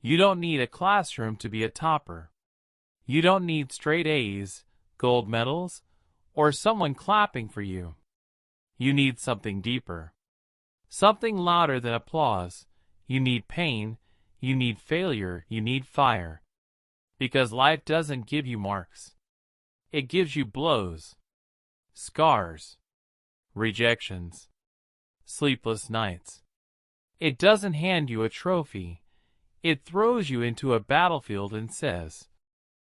You don't need a classroom to be a topper. You don't need straight A's, gold medals, or someone clapping for you. You need something deeper. Something louder than applause. You need pain. You need failure. You need fire. Because life doesn't give you marks. It gives you blows, scars, rejections, sleepless nights. It doesn't hand you a trophy. It throws you into a battlefield and says,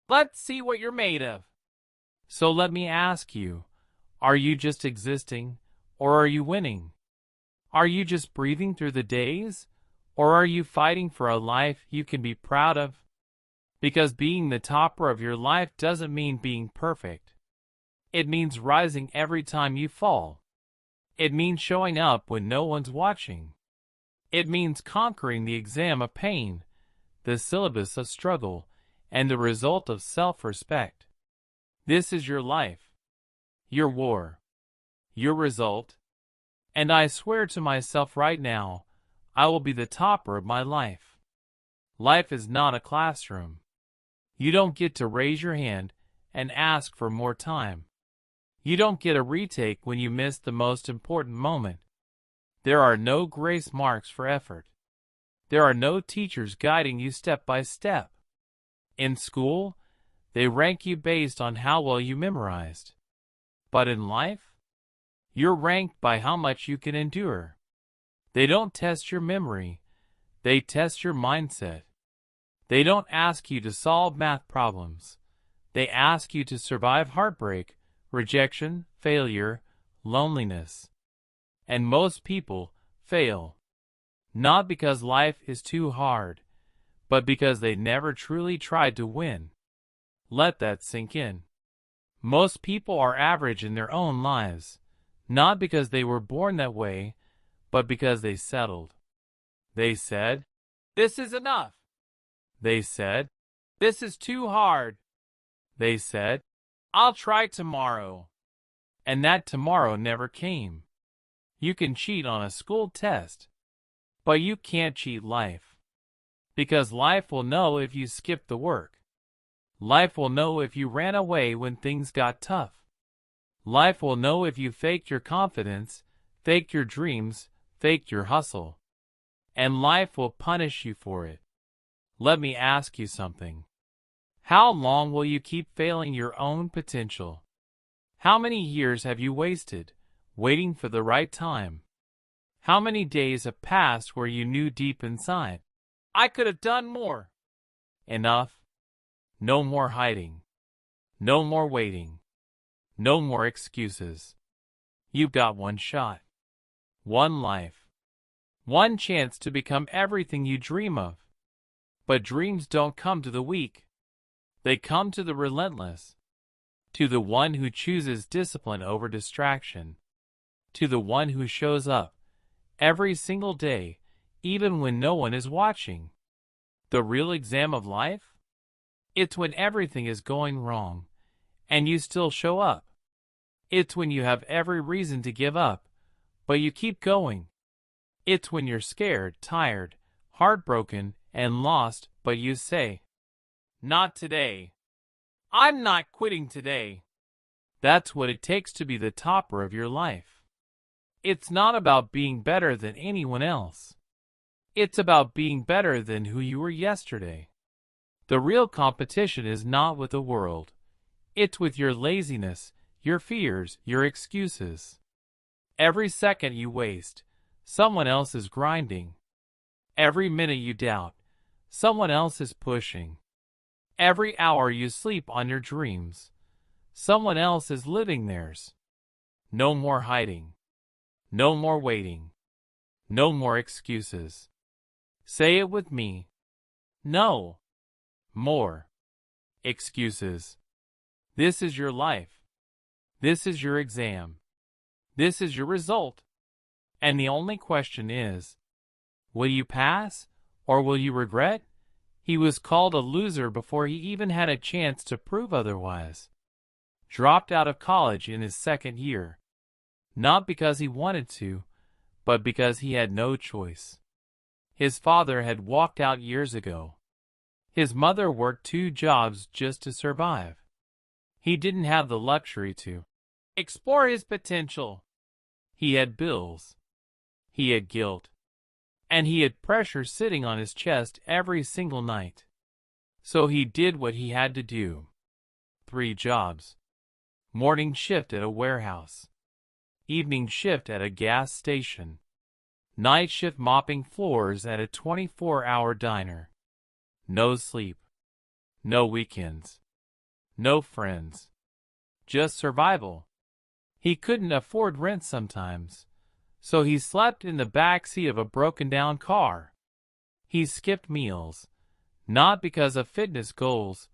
"Let's see what you're made of." So let me ask you, are you just existing, or are you winning? Are you just breathing through the days, or are you fighting for a life you can be proud of? Because being the topper of your life doesn't mean being perfect. It means rising every time you fall. It means showing up when no one's watching. It means conquering the exam of pain, the syllabus of struggle, and the result of self-respect. This is your life, your war, your result. And I swear to myself right now, I will be the topper of my life. Life is not a classroom. You don't get to raise your hand and ask for more time. You don't get a retake when you miss the most important moment. There are no grace marks for effort. There are no teachers guiding you step by step. In school, they rank you based on how well you memorized. But in life, you're ranked by how much you can endure. They don't test your memory. They test your mindset. They don't ask you to solve math problems. They ask you to survive heartbreak, rejection, failure, loneliness. And most people fail. Not because life is too hard, but because they never truly tried to win. Let that sink in. Most people are average in their own lives, not because they were born that way, but because they settled. They said, "This is enough." They said, "This is too hard." They said, "I'll try tomorrow." And that tomorrow never came. You can cheat on a school test, but you can't cheat life. Because life will know if you skipped the work. Life will know if you ran away when things got tough. Life will know if you faked your confidence, faked your dreams, faked your hustle. And life will punish you for it. Let me ask you something. How long will you keep failing your own potential? How many years have you wasted, waiting for the right time? How many days have passed where you knew deep inside, "I could have done more"? Enough. No more hiding. No more waiting. No more excuses. You've got one shot. One life. One chance to become everything you dream of. But dreams don't come to the weak. They come to the relentless. To the one who chooses discipline over distraction. To the one who shows up every single day, even when no one is watching. The real exam of life? It's when everything is going wrong, and you still show up. It's when you have every reason to give up, but you keep going. It's when you're scared, tired, heartbroken, and lost, but you say, "Not today. I'm not quitting today." That's what it takes to be the topper of your life. It's not about being better than anyone else. It's about being better than who you were yesterday. The real competition is not with the world. It's with your laziness, your fears, your excuses. Every second you waste, someone else is grinding. Every minute you doubt, someone else is pushing. Every hour you sleep on your dreams, someone else is living theirs. No more hiding. No more waiting. No more excuses. Say it with me. No more excuses. This is your life. This is your exam. This is your result. And the only question is, will you pass or will you regret? He was called a loser before he even had a chance to prove otherwise. Dropped out of college in his second year. Not because he wanted to, but because he had no choice. His father had walked out years ago. His mother worked 2 jobs just to survive. He didn't have the luxury to explore his potential. He had bills. He had guilt. And he had pressure sitting on his chest every single night. So he did what he had to do. 3 jobs. Morning shift at a warehouse. Evening shift at a gas station. Night shift mopping floors at a 24-hour diner. No sleep. No weekends. No friends. Just survival. He couldn't afford rent sometimes, so he slept in the back seat of a broken-down car. He skipped meals, not because of fitness goals,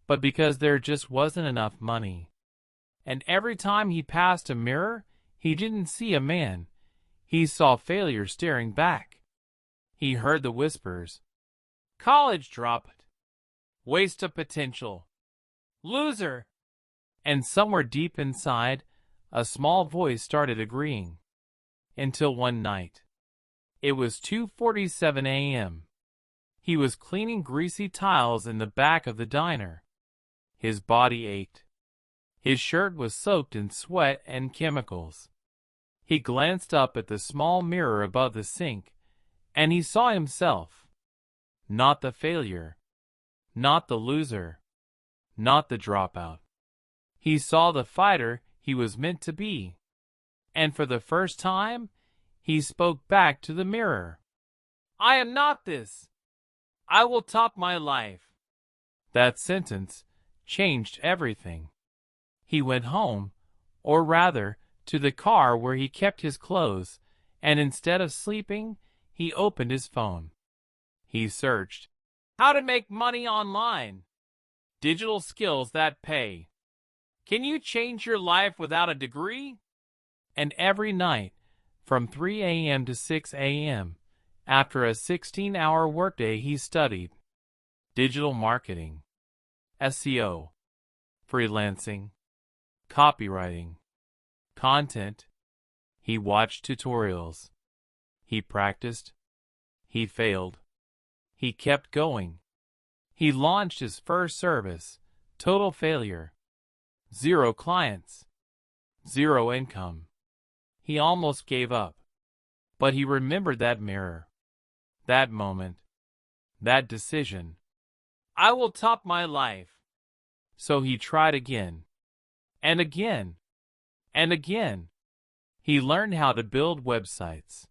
but because there just wasn't enough money. And every time he passed a mirror, he didn't see a man. He saw failure staring back. He heard the whispers. College dropout. Waste of potential. Loser. And somewhere deep inside, a small voice started agreeing. Until one night. It was 2:47 a.m. He was cleaning greasy tiles in the back of the diner. His body ached. His shirt was soaked in sweat and chemicals. He glanced up at the small mirror above the sink, and he saw himself. Not the failure. Not the loser. Not the dropout. He saw the fighter he was meant to be. And for the first time, he spoke back to the mirror. I am not this. I will top my life. That sentence changed everything. He went home, or rather, to the car where he kept his clothes, and instead of sleeping, he opened his phone. He searched, how to make money online. Digital skills that pay. Can you change your life without a degree? And every night, from 3 a.m. to 6 a.m., after a 16-hour workday, he studied digital marketing, SEO, freelancing, copywriting, content. He watched tutorials. He practiced. He failed. He kept going. He launched his first service. Total failure. 0 clients. 0 income. He almost gave up. But he remembered that mirror. That moment. That decision. I will top my life. So he tried again. And again. And again. He learned how to build websites.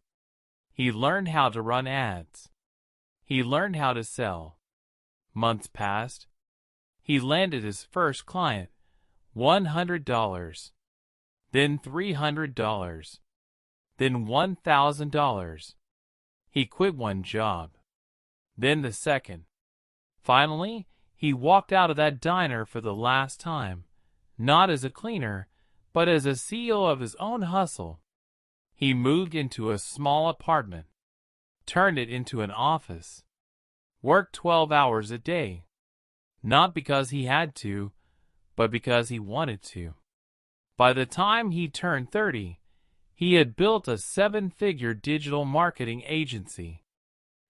He learned how to run ads. He learned how to sell. Months passed. He landed his first client. $100. Then $300. Then $1,000. He quit one job. Then the second. Finally, he walked out of that diner for the last time, not as a cleaner, but as a CEO of his own hustle. He moved into a small apartment, turned it into an office, worked 12 hours a day, not because he had to, but because he wanted to. By the time he turned 30, he had built a 7-figure digital marketing agency.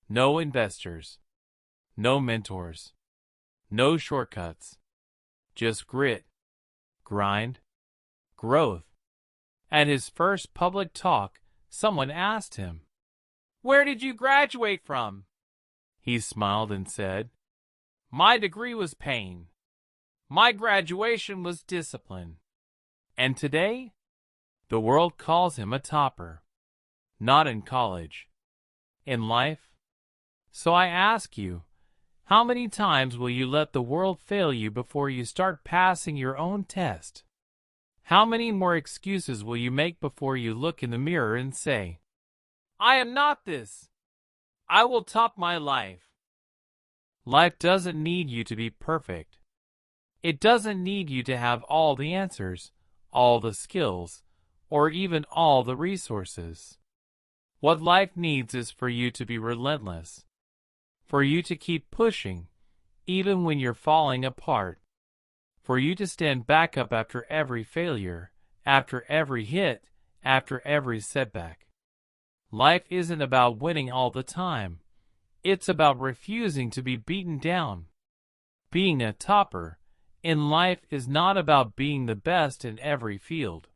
No investors, no mentors, no shortcuts, just grit, grind, growth. At his first public talk, someone asked him, "Where did you graduate from?" He smiled and said, "My degree was pain. My graduation was discipline." And today, the world calls him a topper. Not in college. In life. So I ask you, how many times will you let the world fail you before you start passing your own test? How many more excuses will you make before you look in the mirror and say, I am not this. I will top my life. Life doesn't need you to be perfect. It doesn't need you to have all the answers, all the skills, or even all the resources. What life needs is for you to be relentless, for you to keep pushing, even when you're falling apart, for you to stand back up after every failure, after every hit, after every setback. Life isn't about winning all the time. It's about refusing to be beaten down. Being a topper in life is not about being the best in every field.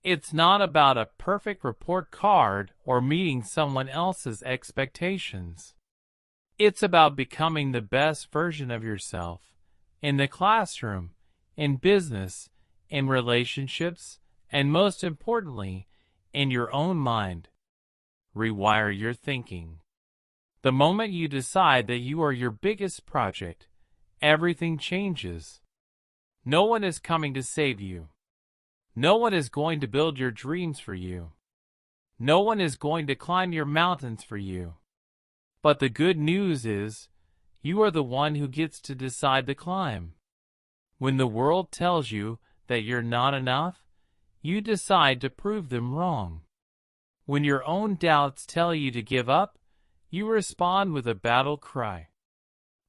It's not about a perfect report card or meeting someone else's expectations. It's about becoming the best version of yourself in the classroom, in business, in relationships, and most importantly, in your own mind. Rewire your thinking. The moment you decide that you are your biggest project, everything changes. No one is coming to save you. No one is going to build your dreams for you. No one is going to climb your mountains for you. But the good news is, you are the one who gets to decide to climb. When the world tells you that you're not enough, you decide to prove them wrong. When your own doubts tell you to give up, you respond with a battle cry.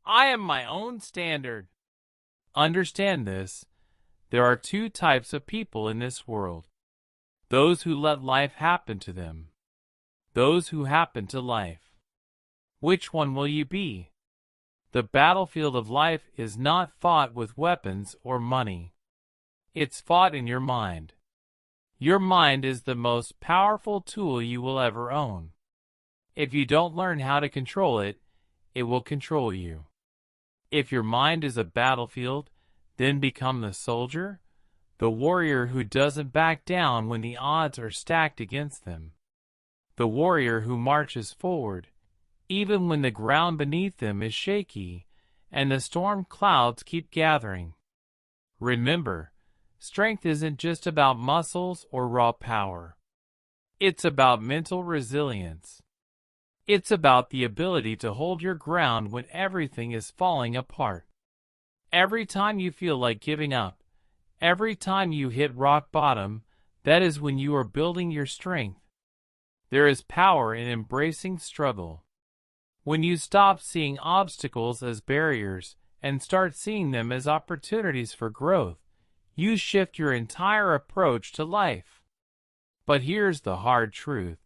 I am my own standard. Understand this. There are two types of people in this world. Those who let life happen to them. Those who happen to life. Which one will you be? The battlefield of life is not fought with weapons or money. It's fought in your mind. Your mind is the most powerful tool you will ever own. If you don't learn how to control it, it will control you. If your mind is a battlefield, then become the soldier, the warrior who doesn't back down when the odds are stacked against them. The warrior who marches forward, even when the ground beneath them is shaky and the storm clouds keep gathering. Remember, strength isn't just about muscles or raw power. It's about mental resilience. It's about the ability to hold your ground when everything is falling apart. Every time you feel like giving up, every time you hit rock bottom, that is when you are building your strength. There is power in embracing struggle. When you stop seeing obstacles as barriers and start seeing them as opportunities for growth, you shift your entire approach to life. But here's the hard truth.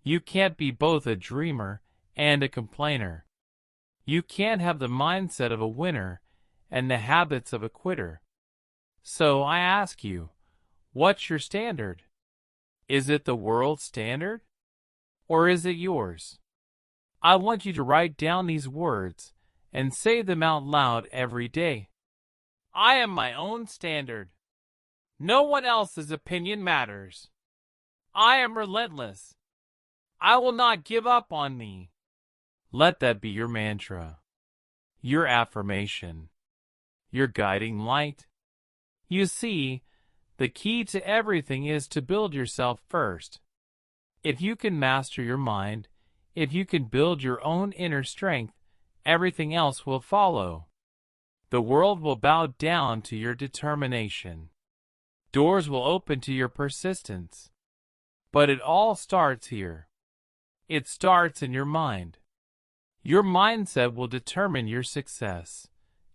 You can't be both a dreamer and a complainer. You can't have the mindset of a winner and the habits of a quitter. So I ask you, what's your standard? Is it the world's standard? Or is it yours? I want you to write down these words and say them out loud every day. I am my own standard. No one else's opinion matters. I am relentless. I will not give up on me. Let that be your mantra, your affirmation, your guiding light. You see, the key to everything is to build yourself first. If you can master your mind, if you can build your own inner strength, everything else will follow. The world will bow down to your determination. Doors will open to your persistence. But it all starts here. It starts in your mind. Your mindset will determine your success,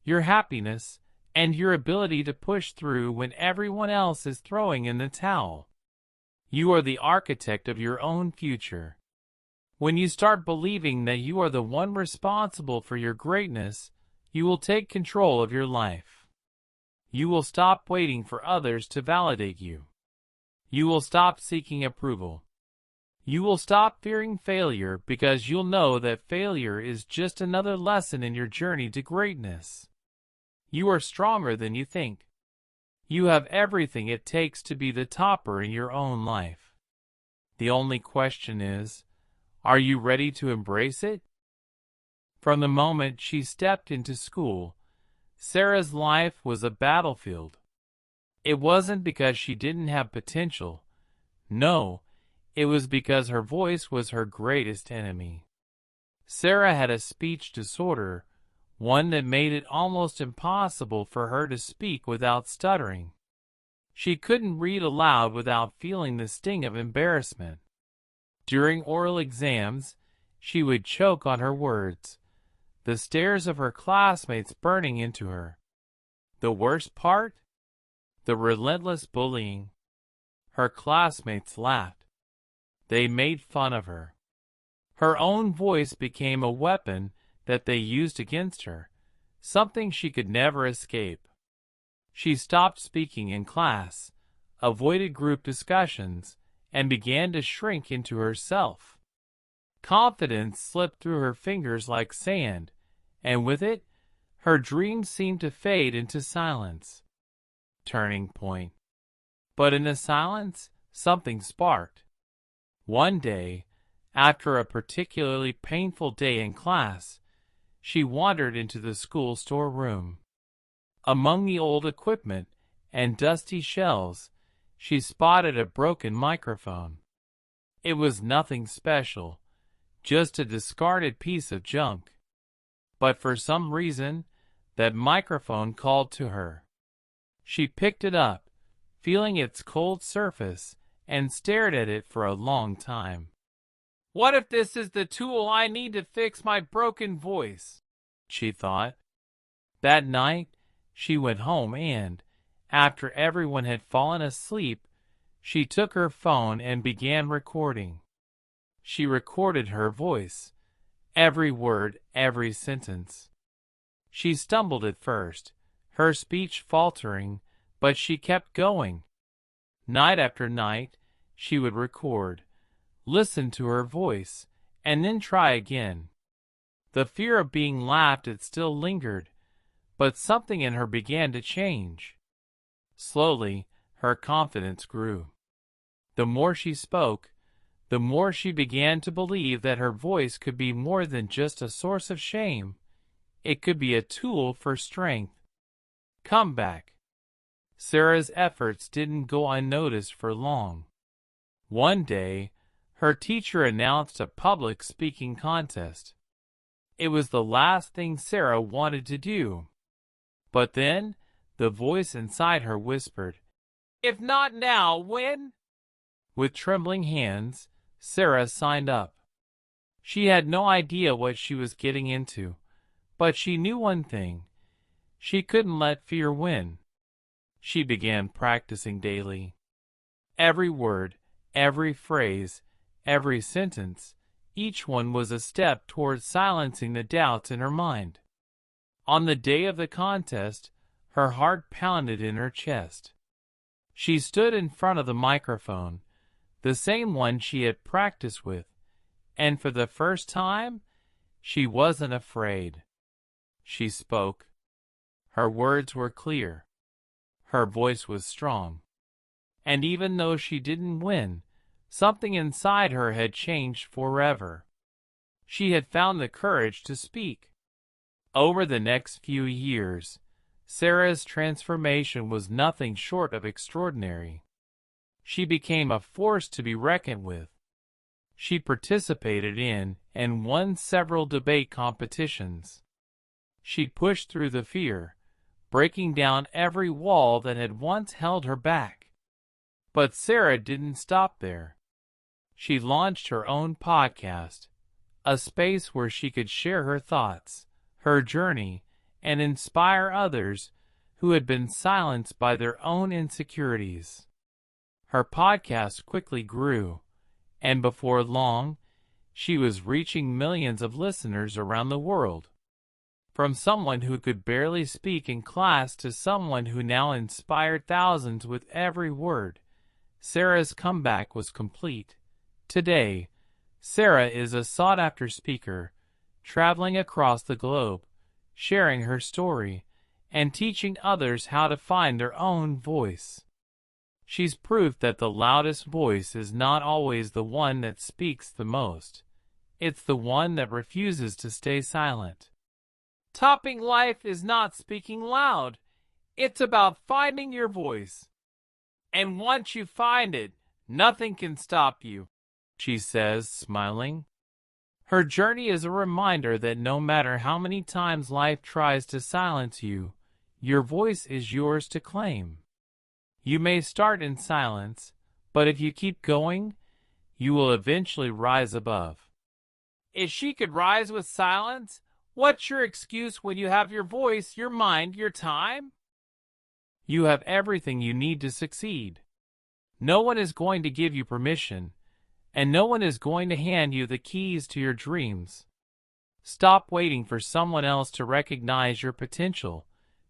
your happiness, and your ability to push through when everyone else is throwing in the towel. You are the architect of your own future. When you start believing that you are the one responsible for your greatness, you will take control of your life. You will stop waiting for others to validate you. You will stop seeking approval. You will stop fearing failure because you'll know that failure is just another lesson in your journey to greatness. You are stronger than you think. You have everything it takes to be the topper in your own life. The only question is, are you ready to embrace it? From the moment she stepped into school, Sarah's life was a battlefield. It wasn't because she didn't have potential. No, it was because her voice was her greatest enemy. Sarah had a speech disorder, one that made it almost impossible for her to speak without stuttering. She couldn't read aloud without feeling the sting of embarrassment. During oral exams, she would choke on her words, the stares of her classmates burning into her. The worst part? The relentless bullying. Her classmates laughed. They made fun of her. Her own voice became a weapon that they used against her. something she could never escape. She stopped speaking in class, avoided group discussions, and began to shrink into herself. Confidence slipped through her fingers like sand, and with it, her dreams seemed to fade into silence. Turning point. But in the silence, something sparked. One day, after a particularly painful day in class, she wandered into the school storeroom. Among the old equipment and dusty shelves, she spotted a broken microphone. It was nothing special, just a discarded piece of junk. But for some reason, that microphone called to her. She picked it up, feeling its cold surface, and stared at it for a long time. What if this is the tool I need to fix my broken voice? She thought. That night, she went home and, after everyone had fallen asleep, she took her phone and began recording. She recorded her voice, every word, every sentence. She stumbled at first, her speech faltering, but she kept going. Night after night, she would record, listen to her voice, and then try again. The fear of being laughed at still lingered, but something in her began to change. Slowly, her confidence grew. The more she spoke, the more she began to believe that her voice could be more than just a source of shame. It could be a tool for strength. Comeback. Sarah's efforts didn't go unnoticed for long. One day, her teacher announced a public speaking contest. It was the last thing Sarah wanted to do. But then, the voice inside her whispered, "If not now, when?" With trembling hands, Sarah signed up. She had no idea what she was getting into, but she knew one thing. She couldn't let fear win. She began practicing daily. Every word, every phrase, every sentence, each one was a step towards silencing the doubts in her mind. On the day of the contest, her heart pounded in her chest. She stood in front of the microphone, the same one she had practiced with, and for the first time, she wasn't afraid. She spoke. Her words were clear. Her voice was strong. And even though she didn't win, something inside her had changed forever. She had found the courage to speak. Over the next few years, Sarah's transformation was nothing short of extraordinary. She became a force to be reckoned with. She participated in and won several debate competitions. She pushed through the fear, breaking down every wall that had once held her back. But Sarah didn't stop there. She launched her own podcast, a space where she could share her thoughts, her journey, and inspire others who had been silenced by their own insecurities. Her podcast quickly grew, and before long, she was reaching millions of listeners around the world. From someone who could barely speak in class to someone who now inspired thousands with every word, Sarah's comeback was complete. Today, Sarah is a sought-after speaker, traveling across the globe, sharing her story, and teaching others how to find their own voice. She's proof that the loudest voice is not always the one that speaks the most. It's the one that refuses to stay silent. Topping life is not speaking loud. It's about finding your voice. And once you find it, nothing can stop you, she says, smiling. Her journey is a reminder that no matter how many times life tries to silence you, your voice is yours to claim. You may start in silence, but if you keep going, you will eventually rise above. If she could rise with silence, what's your excuse when you have your voice, your mind, your time? You have everything you need to succeed. No one is going to give you permission, and no one is going to hand you the keys to your dreams. Stop waiting for someone else to recognize your potential,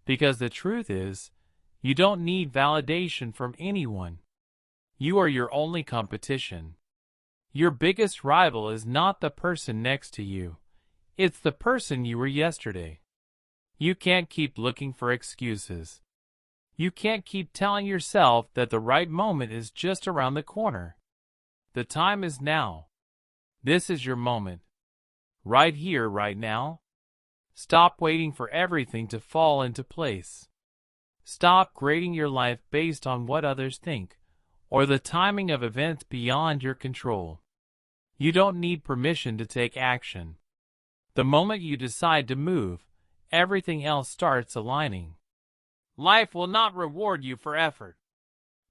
because the truth is, you don't need validation from anyone. You are your only competition. Your biggest rival is not the person next to you. It's the person you were yesterday. You can't keep looking for excuses. You can't keep telling yourself that the right moment is just around the corner. The time is now. This is your moment. Right here, right now. Stop waiting for everything to fall into place. Stop grading your life based on what others think, or the timing of events beyond your control. You don't need permission to take action. The moment you decide to move, everything else starts aligning. Life will not reward you for effort.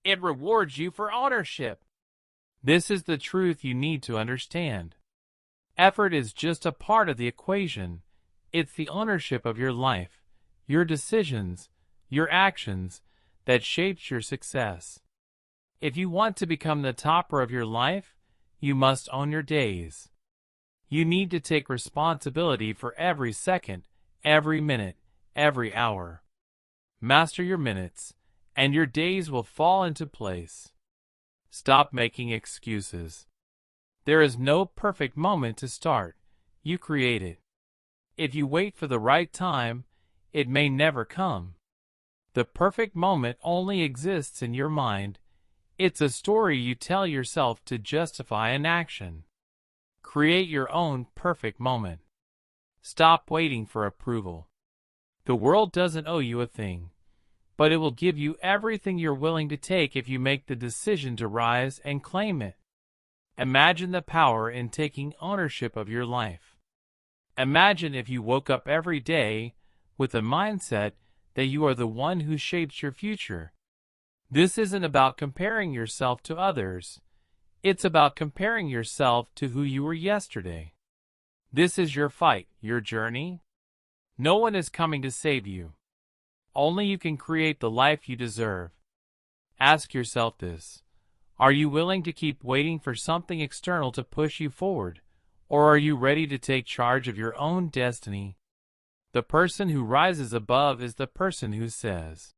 It rewards you for ownership. This is the truth you need to understand. Effort is just a part of the equation. It's the ownership of your life, your decisions, your actions that shapes your success. If you want to become the topper of your life, you must own your days. You need to take responsibility for every second, every minute, every hour. Master your minutes, and your days will fall into place. Stop making excuses. There is no perfect moment to start. You create it. If you wait for the right time, it may never come. The perfect moment only exists in your mind. It's a story you tell yourself to justify an action. Create your own perfect moment. Stop waiting for approval. The world doesn't owe you a thing, but it will give you everything you're willing to take if you make the decision to rise and claim it. Imagine the power in taking ownership of your life. Imagine if you woke up every day with the mindset that you are the one who shapes your future. This isn't about comparing yourself to others. It's about comparing yourself to who you were yesterday. This is your fight, your journey. No one is coming to save you. Only you can create the life you deserve. Ask yourself this. Are you willing to keep waiting for something external to push you forward, or are you ready to take charge of your own destiny? The person who rises above is the person who says,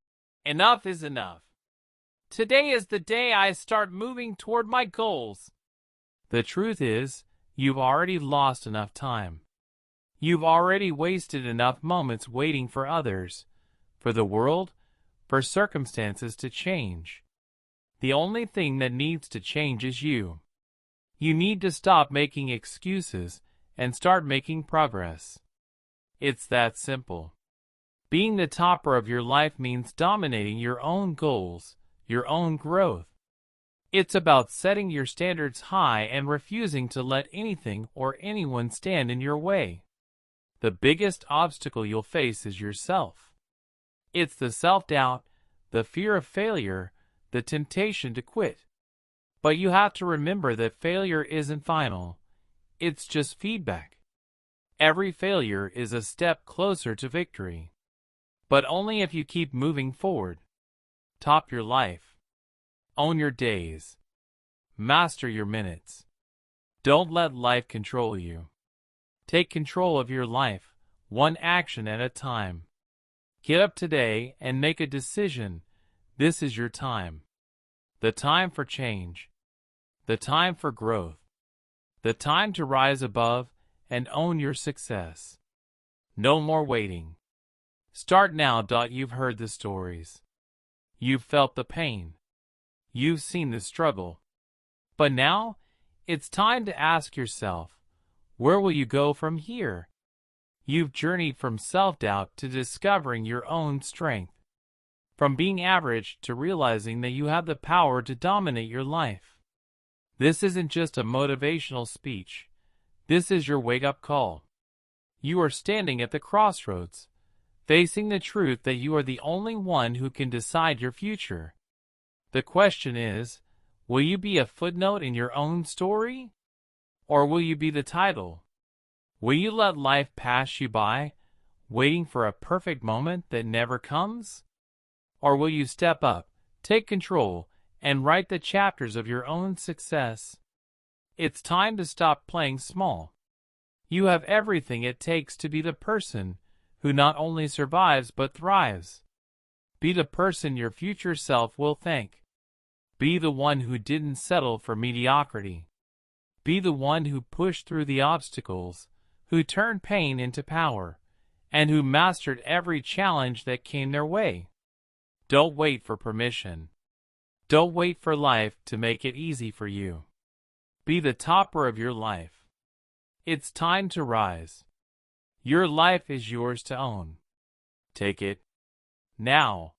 "Enough is enough. Today is the day I start moving toward my goals." The truth is, you've already lost enough time. You've already wasted enough moments waiting for others, for the world, for circumstances to change. The only thing that needs to change is you. You need to stop making excuses and start making progress. It's that simple. Being the topper of your life means dominating your own goals, your own growth. It's about setting your standards high and refusing to let anything or anyone stand in your way. The biggest obstacle you'll face is yourself. It's the self-doubt, the fear of failure, the temptation to quit. But you have to remember that failure isn't final. It's just feedback. Every failure is a step closer to victory. But only if you keep moving forward. Top your life. Own your days. Master your minutes. Don't let life control you. Take control of your life, one action at a time. Get up today and make a decision. This is your time. The time for change. The time for growth. The time to rise above and own your success. No more waiting. Start now. You've heard the stories. You've felt the pain. You've seen the struggle. But now, it's time to ask yourself, where will you go from here? You've journeyed from self-doubt to discovering your own strength. From being average to realizing that you have the power to dominate your life. This isn't just a motivational speech. This is your wake-up call. You are standing at the crossroads, facing the truth that you are the only one who can decide your future. The question is, will you be a footnote in your own story? Or will you be the title? Will you let life pass you by, waiting for a perfect moment that never comes? Or will you step up, take control, and write the chapters of your own success? It's time to stop playing small. You have everything it takes to be the person who not only survives but thrives. Be the person your future self will thank. Be the one who didn't settle for mediocrity. Be the one who pushed through the obstacles, who turned pain into power, and who mastered every challenge that came their way. Don't wait for permission. Don't wait for life to make it easy for you. Be the topper of your life. It's time to rise. Your life is yours to own. Take it now.